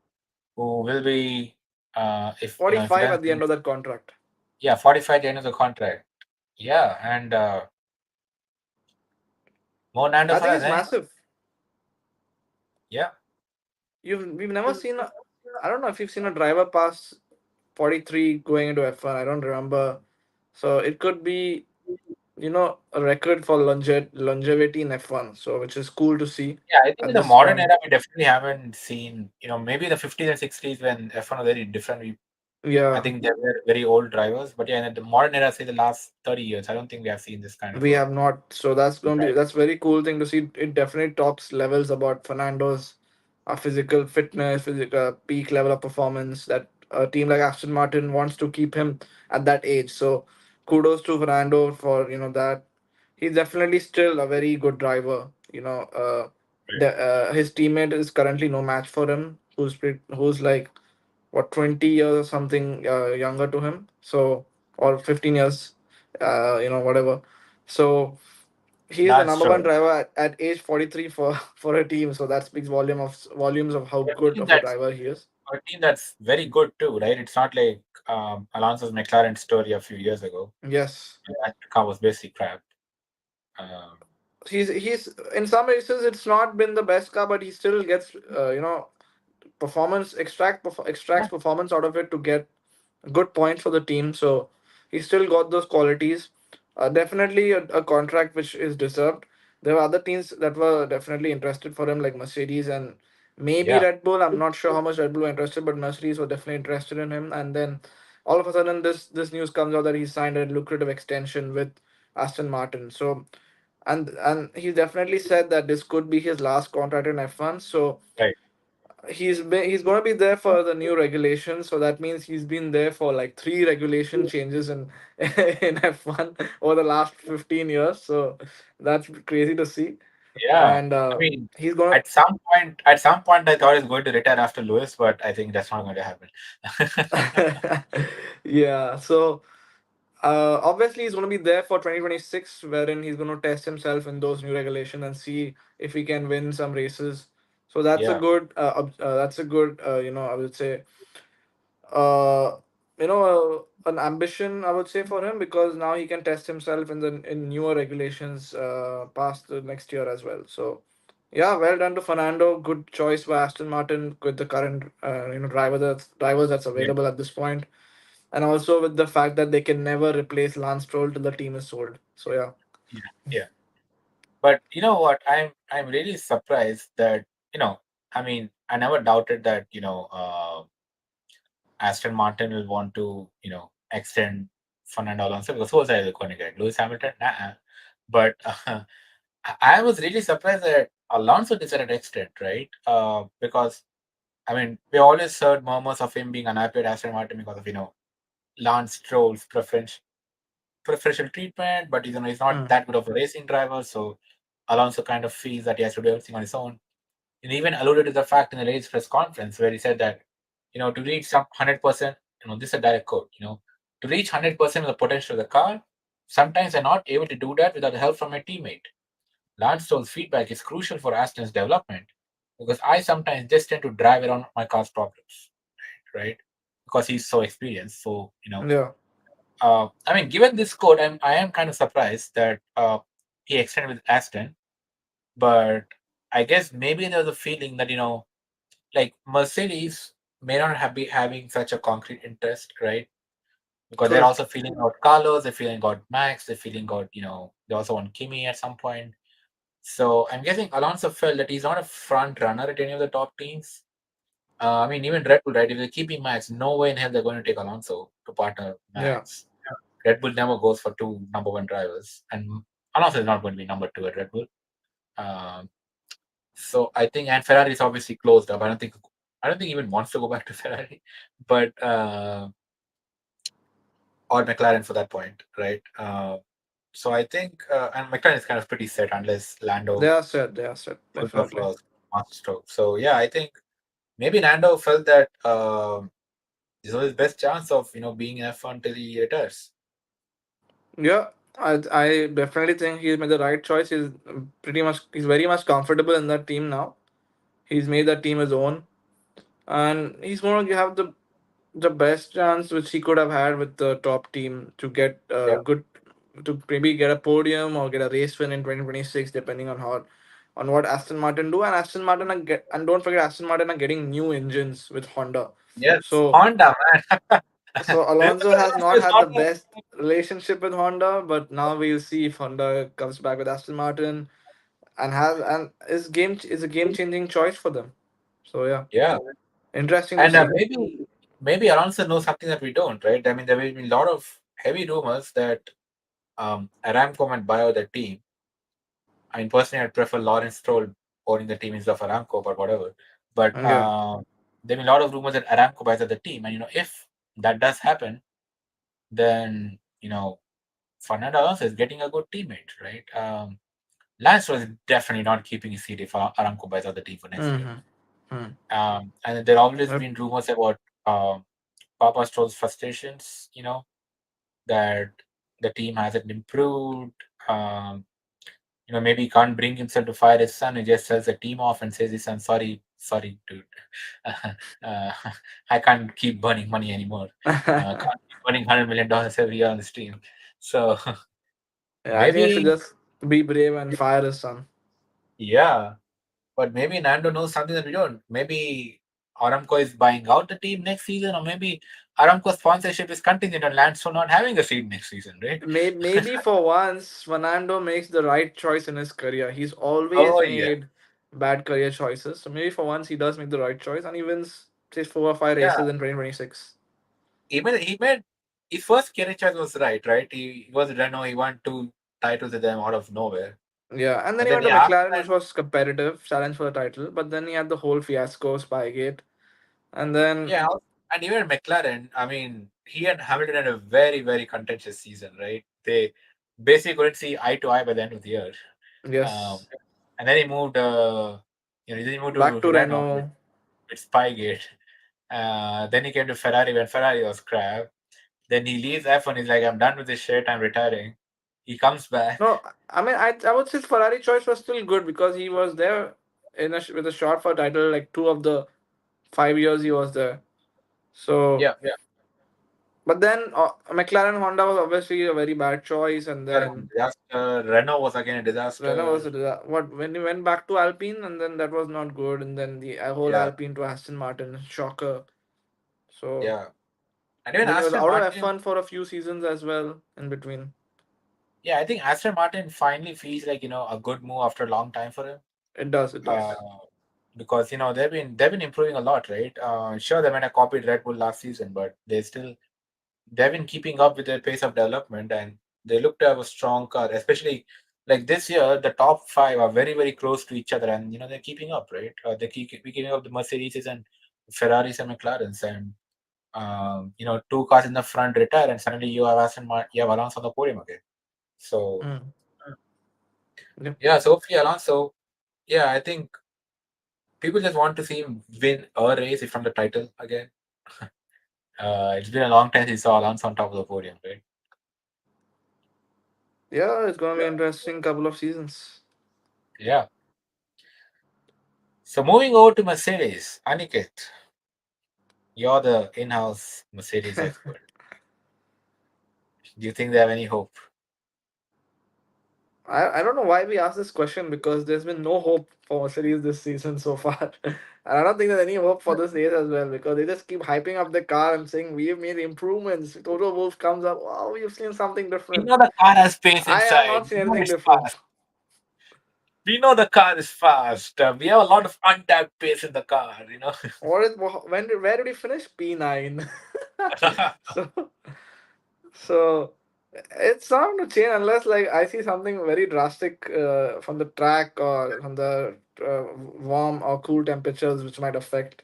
who will be, if he 45 doesn't, at the end of that contract. yeah, 45 at the end of the contract. Yeah, and more Nando I for think us, it's eh? massive. Yeah. We've never seen I don't know if you've seen a driver pass 43 going into F1. I don't remember. So it could be, a record for longevity in F1. So which is cool to see Yeah, I think in at the this modern point. era, we definitely haven't seen, maybe the 50s and 60s when F1 was very different. I Yeah. think they were very old drivers, but yeah, in the modern era, say the last 30 years, I don't think we have seen this kind of We a have not. So that's going to be drive. that's very cool thing to see. It definitely talks levels about Fernando's physical fitness, physical peak level of performance that a team like Aston Martin wants to keep him at that age. So kudos to Fernando for that. He's definitely still a very good driver. His teammate is currently no match for him. Who's like what 20 years or something younger to him. So or 15 years, whatever. So he is the That's number one true. driver at age 43 for for a team. So that speaks volumes of how For a good team of a that's driver he is. for a team that's very good too, right? It's not like Alonso's McLaren story a few years ago. Yes, That car was basically crap. Um, he's in some races it's not been the best car, but he still gets performance extracts yeah, performance out of it to get good points for the team. So he still got those qualities. Definitely a contract which is deserved. There were other teams that were definitely interested for him, like Mercedes and maybe yeah, Red Bull. I'm not sure how much Red Bull were interested, but Mercedes were definitely interested in him. And then all of a sudden, this news comes out that he signed a lucrative extension with Aston Martin. So and he definitely said that this could be his last contract in F1. So right. he's going to be there for the new regulations, so that means he's been there for like three regulation changes in in F1 over the last 15 years. So that's crazy to see. Yeah, And I mean, he's gonna at some point, I thought he was going to retire after Lewis, but I think that's not going to happen. yeah. So obviously he's going to be there for 2026, wherein he's going to test himself in those new regulations and see if he can win some races. So Yeah, that's a good I would say uh, an ambition, I would say, for him, because now he can test himself in the in newer regulations past the next year as well. So, yeah, well done to Fernando. Good choice by Aston Martin with the current drivers that's yeah, available at this point, and also with the fact that they can never replace Lance Stroll till the team is sold. So yeah, yeah, yeah. But you know what? I'm really surprised that you know. I mean, I never doubted that Aston Martin will want to extend Fernando Alonso because who was I going to get? Lewis Hamilton? Nah. But I was really surprised that Alonso decided to extend, right? Because I mean, we always heard murmurs of him being unhappy at Aston Martin because of Lance Stroll's preferential treatment, but he's not mm, that good of a racing driver, so Alonso kind of feels that he has to do everything on his own. And even alluded to the fact in the race press conference where he said that, to reach some 100%, this is a direct quote, to reach 100% of the potential of the car, sometimes I'm not able to do that without the help from my teammate. Lance Stroll's feedback is crucial for Aston's development because I sometimes just tend to drive around my car's problems, right? Because he's so experienced. So, yeah, I mean, given this quote, I am kind of surprised that he extended with Aston, but I guess maybe there was a feeling that like Mercedes may not have be having such a concrete interest, right? Because they're true, also feeling out Carlos, they're feeling out Max, they're feeling out they also want Kimi at some point. So I'm guessing Alonso felt that he's not a front runner at any of the top teams. I mean, even Red Bull, right? If they're keeping Max, no way in hell they're going to take Alonso to partner yeah, Max. Red Bull never goes for two number one drivers, and Alonso is not going to be number two at Red Bull. Um, so I think, and Ferrari is obviously closed up. I don't think he even wants to go back to Ferrari, but or McLaren for that point, right? So I think, and McLaren is kind of pretty set unless Lando they are set, pulls off definitely. a master stroke. So yeah, I think maybe Lando felt that this was his best chance of being in F1 till he retires. Yeah, I definitely think he's made the right choice. He's very much comfortable in that team now. He's made that team his own, and he's going to have the best chance which he could have had with the top team to get Yeah. good to maybe get a podium or get a race win in 2026, depending on how on what Aston Martin do. And Aston Martin and don't forget Aston Martin are getting new engines with Honda. Yes, So Honda, man. so Remember Alonso has Alonso not is had the Honda? best relationship with Honda, but now we'll see if Honda comes back with Aston Martin and is a game changing choice for them. So yeah, Yeah, interesting to and see. maybe Alonso knows something that we don't, right? I mean, there will be a lot of heavy rumors that Aramco might buy out the team. I mean, personally, I'd prefer Lawrence Stroll owning the team instead of Aramco, but whatever. But Yeah. there will be a lot of rumors that Aramco buys out the team, and if that does happen, then Fernando Alonso is getting a good teammate, right? Lance was definitely not keeping his seat if Aramco buys out the team for next year. Mm-hmm. And there always Yep. been rumors about um, Papa Stroll's frustrations, that the team hasn't improved. Um, maybe he can't bring himself to fire his son. He just tells the team off and says, his son, sorry, sorry, dude. uh, I can't keep burning money anymore. Yeah, Can't keep burning $100 million every year on this team. So I think I should maybe, just be brave and fire his son. yeah, but maybe Nando knows something that we don't. Maybe Aramco is buying out the team next season, or maybe Aramco sponsorship is contingent on Lance not having a seat next season, right? Maybe for once, Fernando makes the right choice in his career. He's always Oh yeah, made bad career choices. So maybe for once he does make the right choice and he wins say 4 or 5 yeah. races in 2026. He made his first career choice was right, right? He was Renault. He won two titles with them out of nowhere, Yeah, and then and he then went to yeah, after McLaren, that, which was competitive, challenge for the title. But then he had the whole fiasco, Spygate, and then yeah, and even McLaren. I mean, he and Hamilton had a very very contentious season, right? They basically couldn't see eye to eye by the end of the year. Um, yes, and then he moved, then he moved back to to Renault Renault. with Spygate. Then he came to Ferrari when Ferrari was crap. Then he leaves F1. He's like, I'm done with this shit. I'm retiring. He comes back. No, I mean I would say Ferrari choice was still good because he was there with a shot for title like 2 of the 5 years he was there. So, Yeah, yeah. but then McLaren Honda was obviously a very bad choice, and McLaren then disaster. Renault was again a Renault disaster. was what when he went back to Alpine, and then that was not good, and then the whole Yeah, Alpine to Aston Martin shocker. So yeah. And even then he was Aston out of Martin. F1 for a few seasons as well in between. Yeah, I think Aston Martin finally feels like a good move after a long time for him. It does, it Uh, does. because they've been improving a lot, right? Sure, they might have copied Red Bull last season, but they've been keeping up with their pace of development, and they look to have a strong car, especially like this year. The top five are very, very close to each other, and they're keeping up, right? They keeping up the Mercedes and Ferraris and McLarens, and two cars in the front retire, and suddenly you have Alonso on the podium again. So Mm. Yep. yeah, so hopefully Alonso, yeah, I think people just want to see him win a race from the title again. It's been a long time since we saw Alonso on top of the podium, right? Yeah, it's gonna be interesting couple of seasons. Yeah. So moving over to Mercedes, Aniket, you're the in-house Mercedes expert. Do you think they have any hope? I don't know why we asked this question because there's been no hope for Mercedes this season so far. And I don't think there's any hope for this race as well because they just keep hyping up the car and saying we've made improvements. Toto Wolf comes up, wow, we've seen something We different. know the car has pace I have inside. not seen We know anything it's different. fast. We know the car is fast. We have a lot of untapped pace in the car. Where did he finish? P9. so So it's not going to change unless like I see something very drastic from the track or from the warm or cool temperatures which might affect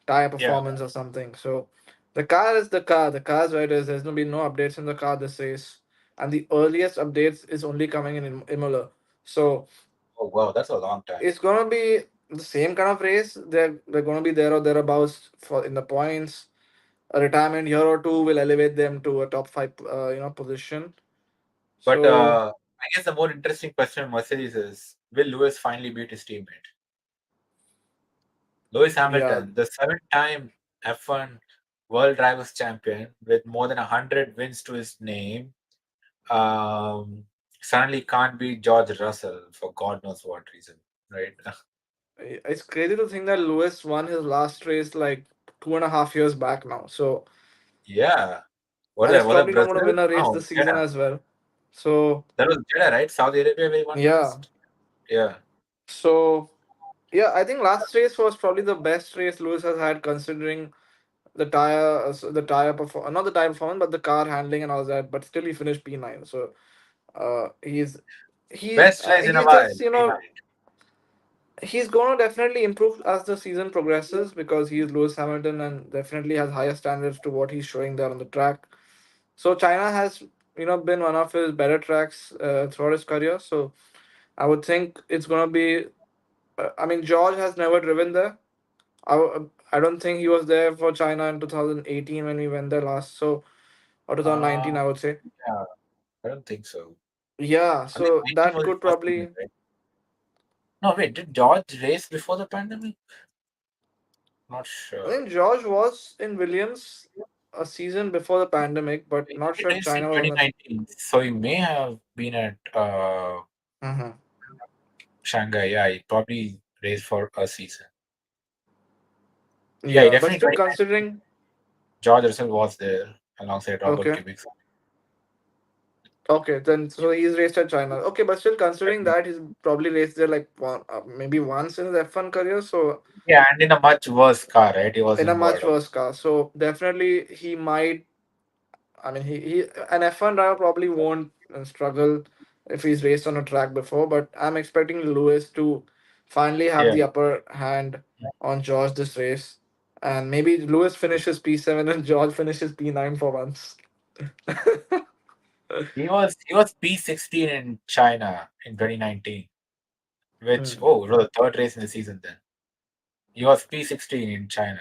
tire Yeah. performance or something. So the car is the car. The car's where it is. There's going to be no updates in the car this race, and the earliest updates is only coming in Imola. So Oh wow, that's a long time. it's going to be the same kind of race. They're going to be there or thereabouts for in the points. A retirement year or two will elevate them to a top five, position. But So I guess the more interesting question of Mercedes is: will Lewis finally beat his teammate? Lewis yeah, Hamilton, the seven-time F1 World Drivers' Champion with more than 100 wins to his name, um, suddenly can't beat George Russell for God knows what reason, right? it's crazy to think that Lewis won his last race like 2.5 years back now. So Yeah. and he's Was that probably not going to Brazil? win a race No, this season Jeddah. as well. So That was Jeddah, right? Saudi Arabia where he won yeah, last. Yeah. so yeah, I think last race was probably the best race Lewis has had considering not the tire performance, but the car handling and all that. But still, he finished P9. So Best race in a he's while. just P9. he's going to definitely improve as the season progresses because he's Lewis Hamilton and definitely has higher standards to what he's showing there on the track. So China has been one of his better tracks throughout his career. So I would think it's going to be. I mean, George has never driven there. I don't think he was there for China in 2018 when we went there last. So, or Uh, 2019, I would say. yeah, I don't think so. Yeah, I think so 19 that was his could first season, probably. right? No, wait, did George race before the pandemic? Not I sure. think George was in Williams a season before the pandemic, but He not sure if raced in China was on the. 2019, so he may have been at Mhm. Shanghai. Yeah, he probably raced for a season. Yeah, he Yeah, but definitely still 2019. considering. George Russell was there alongside Robert Okay. Kubica. Okay, then so he's raced at China. Okay, but still considering that he's probably raced there like maybe once in his F1 career. So Yeah, and in a much worse car, right? He was in a in much what? worse car. So definitely he might. I mean, he an F1 driver probably won't struggle if he's raced on a track before. But I'm expecting Lewis to finally have Yeah, the upper hand on George this race, and maybe Lewis finishes P7 and George finishes P9 for once. he was P16 in China in 2019, which Hmm. oh, it was the third race in the season. Then he was P16 in China.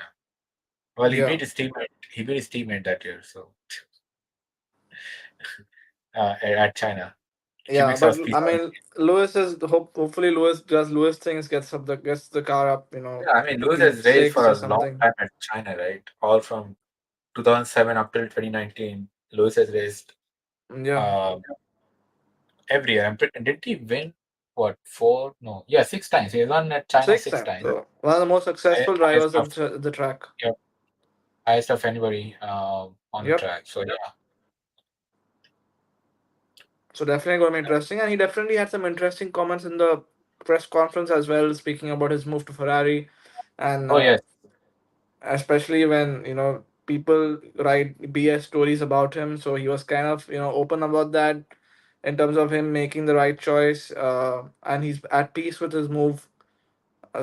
Well, he Yeah. beat his teammate. He beat his teammate that year. So at China, Yeah, Kubica but was I P17. mean, Lewis is hopefully Lewis does Lewis things, gets the car up, Yeah, I mean, to Lewis has raced P6 for or a long something. time at China, right? All from 2007 up till 2019. Lewis has raced Yeah, um, every year. Did he win what four? No, yeah, 6 times. He has won at China six six times. times. So one of the most successful Highest drivers of at the track. yeah, highest of anybody on the Yep. track. So yeah, So definitely going to be interesting, and he definitely had some interesting comments in the press conference as well, speaking about his move to Ferrari, and oh yes, especially when people write BS stories about him. So he was kind of open about that in terms of him making the right choice, and he's at peace with his move.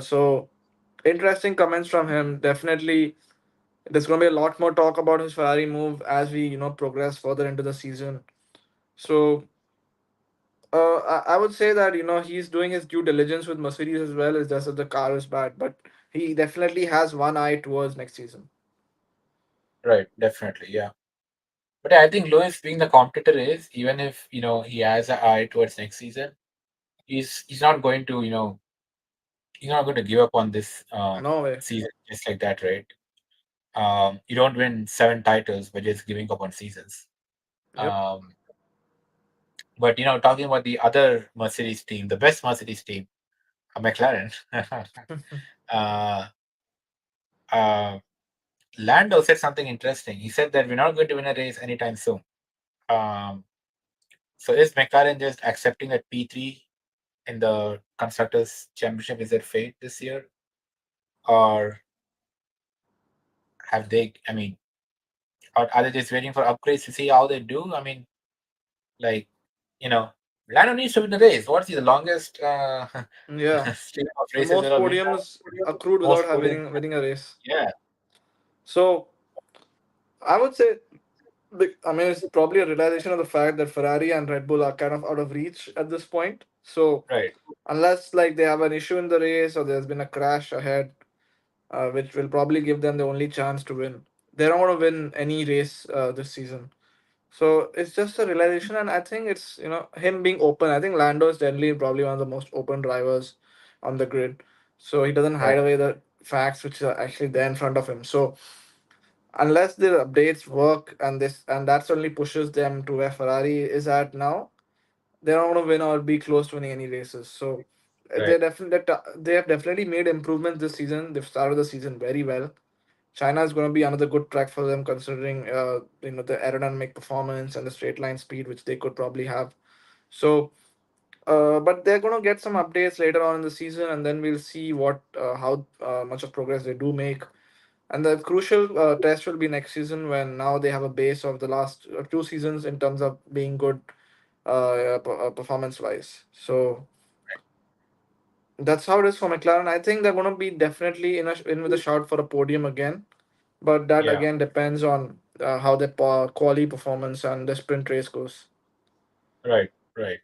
So interesting comments from him. Definitely, there's going to be a lot more talk about his Ferrari move as we progress further into the season. So I would say that he's doing his due diligence with Mercedes as well. It's just that the car is bad, but he definitely has one eye towards next season. right, definitely, yeah. But I think Lewis, being the competitor, is even if he has an eye towards next season, he's not going to he's not going to give up on this No way. season just like that, right? You don't win 7 titles by just giving up on seasons. Yep. Um, but talking about the other Mercedes team, the best Mercedes team, McLaren. uh, uh, Lando said something interesting. He said that we're not going to win a race anytime soon. Um, so is McLaren just accepting that P3 in the constructors championship is their fate this year, or have they? I mean, or are they just waiting for upgrades to see how they do? I mean, like you know, Lando needs to win the race. What's the longest Yeah. string of The races most without winning? podiums accrued Most without podiums. winning a race. Yeah, So I would say, I mean, it's probably a realization of the fact that Ferrari and Red Bull are kind of out of reach at this point. So right, unless like they have an issue in the race or there's been a crash ahead, which will probably give them the only chance to win, they don't want to win any race this season. So it's just a realization, and I think it's him being open. I think Lando is generally probably one of the most open drivers on the grid, so he doesn't right, hide away the facts which are actually there in front of him. So unless the updates work and that certainly pushes them to where Ferrari is at now, they're not going to win or be close to winning any races. So right, they have definitely made improvements this season. They've started the season very well. China is going to be another good track for them, considering the aerodynamic performance and the straight line speed which they could probably have. So, but they're going to get some updates later on in the season, and then we'll see what how much of progress they do make. And the crucial test will be next season when now they have a base of the last 2 seasons in terms of being good performance wise. So that's how it is for McLaren. I think they're going to be definitely in with a shout for a podium again, but that yeah, again depends on how the quali performance and the sprint race goes. right, right.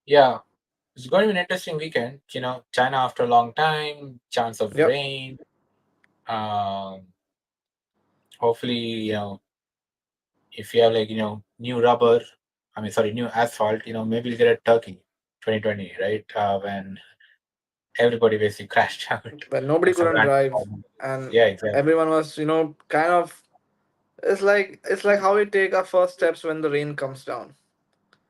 Yeah, it's going to be an interesting weekend. China after a long time, chance of Yep. rain. Um, hopefully, if you have like new rubber, I mean, sorry, new asphalt, maybe you'll get a Turkey 2020, right? When everybody basically crashed out When nobody and some couldn't random drive problem. and Yeah, exactly. everyone was, kind of. It's like how we take our first steps when the rain comes down.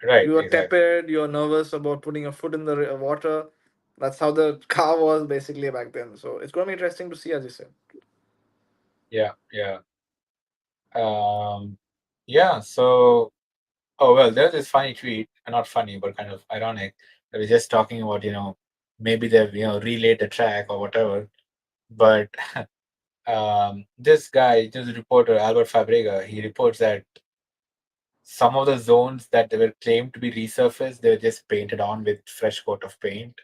Right, You are exactly. tepid, you are nervous about putting your foot in the water. That's how the car was basically back then. So it's going to be interesting to see, as you said. Yeah, yeah. Um, yeah, so, oh, well, there's this funny tweet, not funny, but kind of ironic, that was just talking about, maybe they've, relayed the track or whatever. But this guy, this reporter, Albert Fabrega, he reports that some of the zones that they were claimed to be resurfaced, they were just painted on with fresh coat of paint.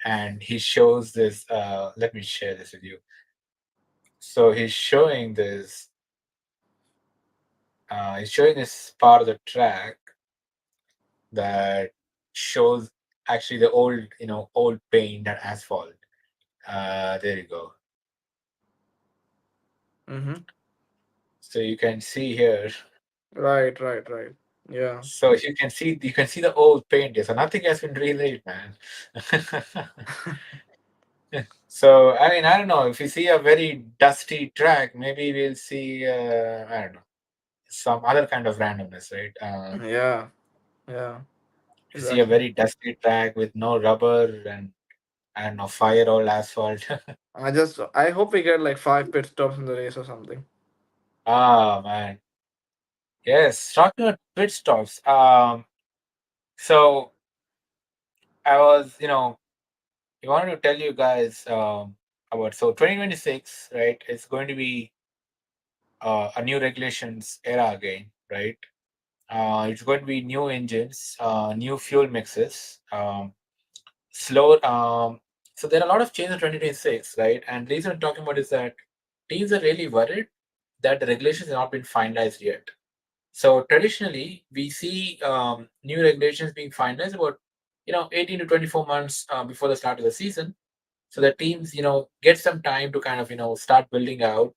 And he shows this, let me share this with you. So he's showing this part of the track that shows actually the old, old paint and asphalt. There you go. Mm-hmm. So you can see here. Right, right, right. Yeah. So you can see the old paint here. So nothing has been relayed, man. So I mean, I don't know if you see a very dusty track, maybe we'll see I don't know, some other kind of randomness, right? Yeah, yeah, You see a exactly. very dusty track with no rubber and I don't know, fire all asphalt. I hope we get like 5 pit stops in the race or something. Ah man, yes. Talking about pit stops. So I was, I wanted to tell you guys about 2026, right? It's going to be a new regulations era again, right? It's going to be new engines, new fuel mixes, slower. So there are a lot of changes in 2026, right? And the reason I'm talking about is that teams are really worried that the regulations have not been finalized yet. So traditionally, we see new regulations being finalized about 18 to 24 months before the start of the season, so that teams get some time to kind of start building out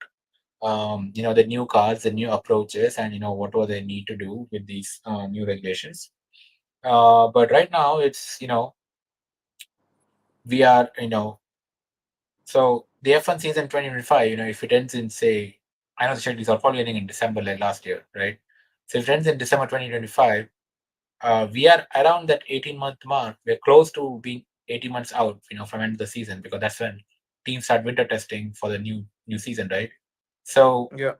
the new cars, the new approaches, and what do they need to do with these new regulations. But right now, it's we are so the F1 season 2025, if it ends in, say, I know the schedules are probably ending in December like last year, right? So if it ends in December 2025, we are around that 18-month mark. We're close to being 18 months out, from end of the season, because that's when teams start winter testing for the new season, right? So, Yeah,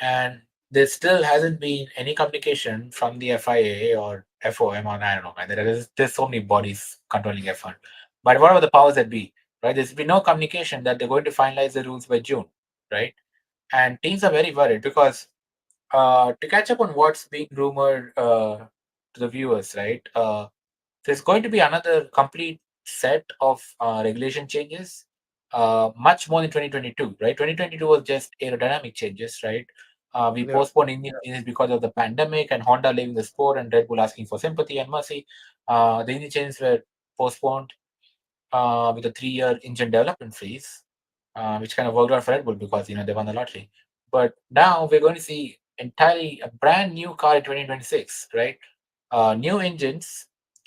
and there still hasn't been any communication from the FIA or FOM on, I don't know, man. There's so many bodies controlling F1. But whatever the powers that be, right? There's been no communication that they're going to finalize the rules by June, right? And teams are very worried because to catch up on what's being rumored to the viewers, right? There's going to be another complete set of regulation changes, much more than 2022, right? 2022 was just aerodynamic changes, right? We yeah, postponed engine changes because of the pandemic and Honda leaving the sport and Red Bull asking for sympathy and mercy. The engine changes were postponed with a 3-year engine development freeze, which kind of worked out for Red Bull because they won the lottery. But now we're going to see entirely a brand new car in 2026, right? New engines,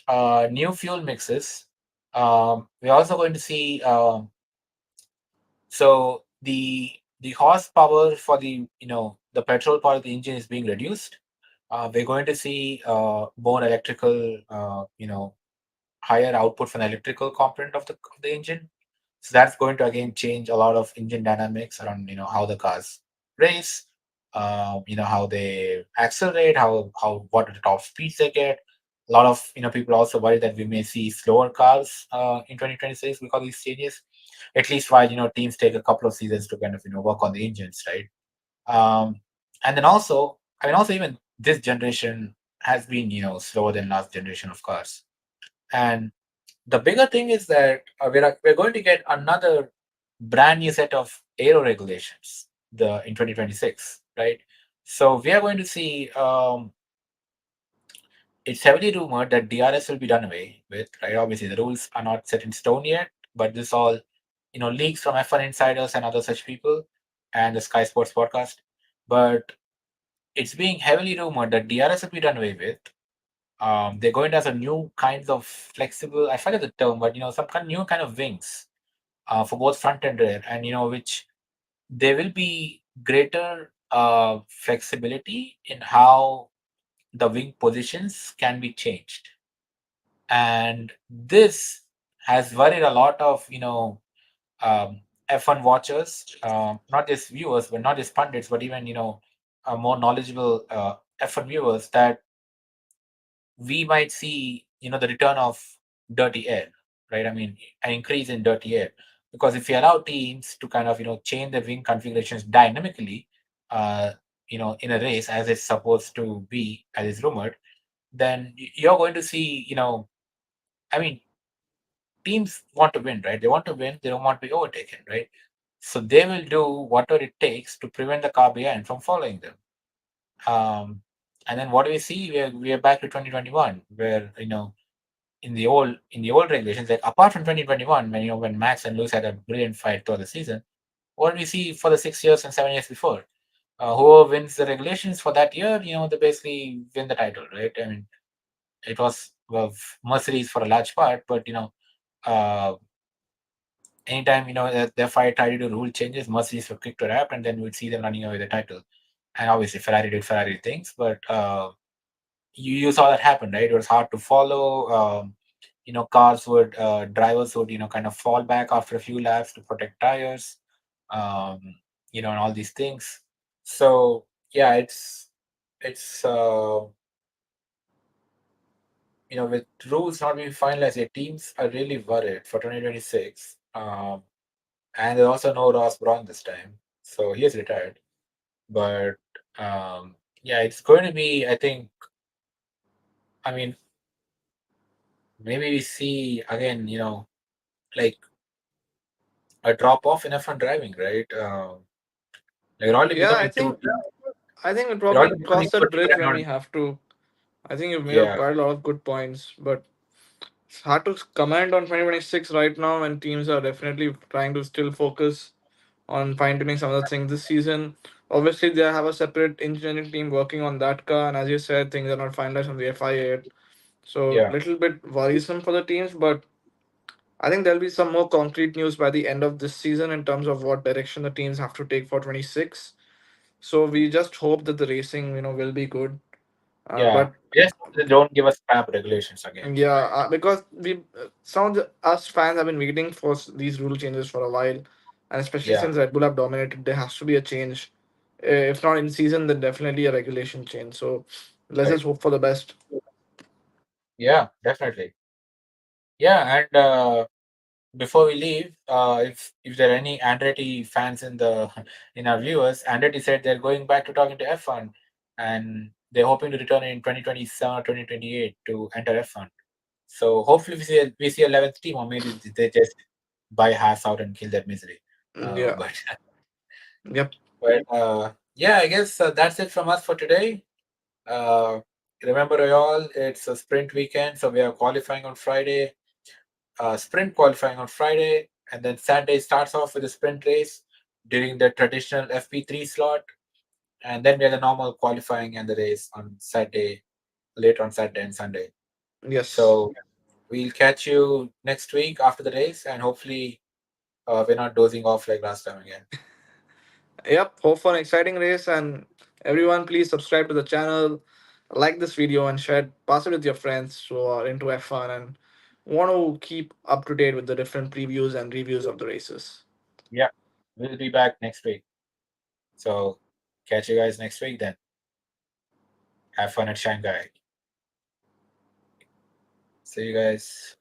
new fuel mixes. We're also going to see so the horsepower for the petrol part of the engine is being reduced. We're going to see more electrical, higher output from the electrical component of the engine. So that's going to again change a lot of engine dynamics around how the cars race, how they accelerate, how what are the top speeds they get. A lot of people also worry that we may see slower cars in 2026 because of these changes. At least while teams take a couple of seasons to kind of work on the engines, right? Um, and then also, I mean, also even this generation has been slower than last generation of cars. And the bigger thing is that we're going to get another brand new set of aero regulations in 2026, right? So we are going to see it's heavily rumored that DRS will be done away with, right? Obviously the rules are not set in stone yet, but this all leaks from F1 insiders and other such people, and the Sky Sports podcast. But it's being heavily rumored that DRS will be done away with. They're going to have some new kinds of flexible, I forget the term, but some kind new kind of wings for both front and rear, and which there will be greater flexibility in how the wing positions can be changed. And this has worried a lot of um, F1 watchers, not just viewers, but not just pundits, but even more knowledgeable F1 viewers, that we might see the return of dirty air, right? I mean, an increase in dirty air, because if you allow teams to kind of change the wing configurations dynamically, uh, in a race as it's supposed to be, as is rumored, then you're going to see I mean, teams want to win, right? They want to win. They don't want to be overtaken, right? So they will do whatever it takes to prevent the car behind from following them. Um, and then what do we see? We are back to 2021, where in the old regulations, like apart from 2021, when when Max and Lewis had a brilliant fight throughout the season, what did we see for the 6 years and 7 years before? Whoever wins the regulations for that year, they basically win the title, right? I mean, it was, well, Mercedes for a large part, but uh, anytime their fight tried to do rule changes, Mercedes were quick to adapt, and then we'd see them running away with the title. And obviously, Ferrari did Ferrari things, but you saw that happen, right? It was hard to follow. Drivers would kind of fall back after a few laps to protect tires, um, and all these things. So yeah, it's with rules not being finalized, yet teams are really worried for 2026. And there's also no Ross Braun this time, so he is retired. But yeah, it's going to be. I think. I mean, maybe we see again. Like a drop off in F1 driving, right? Like we're already Yeah, becoming too. I think we'll We're probably already cross becoming that too bridge when we dependent on. have to. I think you've made up Yeah, quite a lot of good points, but it's hard to comment on 2026 right now when teams are definitely trying to still focus on fine tuning some of the things this season. Obviously, they have a separate engineering team working on that car, and as you said, things are not finalized on the FIA yet. So, yeah, little bit worrisome for the teams, but I think there'll be some more concrete news by the end of this season in terms of what direction the teams have to take for 26. So, we just hope that the racing, will be good. yeah. But Yes, they don't give us crap regulations again, yeah, right? because some of us fans have been waiting for these rule changes for a while, and especially Yeah, since Red Bull have dominated, there has to be a change. If not in season, then definitely a regulation change. So let's right. just hope for the best. Yeah, definitely. Yeah, and before we leave, if there are any Andretti fans in the in our viewers, Andretti said they're going back to talking to F1, and they're hoping to return in 2027 or 2028 to enter F1. So hopefully we see 11th team, or maybe they just buy Haas out and kill that misery. Yeah. But Yep. yeah, I guess that's it from us for today. Uh, remember, y'all, it's a sprint weekend, so we are qualifying on Friday. Sprint qualifying on Friday, and then Saturday starts off with a sprint race during the traditional FP3 slot, and then we have the normal qualifying and the race on Saturday, later on Saturday and Sunday. Yes. So we'll catch you next week after the race, and hopefully we're not dozing off like last time again. Yep. Hope for an exciting race, and everyone, please subscribe to the channel, like this video, and share. Pass it with your friends who are into F1 and want to keep up to date with the different previews and reviews of the races. Yeah, we'll be back next week. So catch you guys next week then. Have fun at Shanghai. See you guys.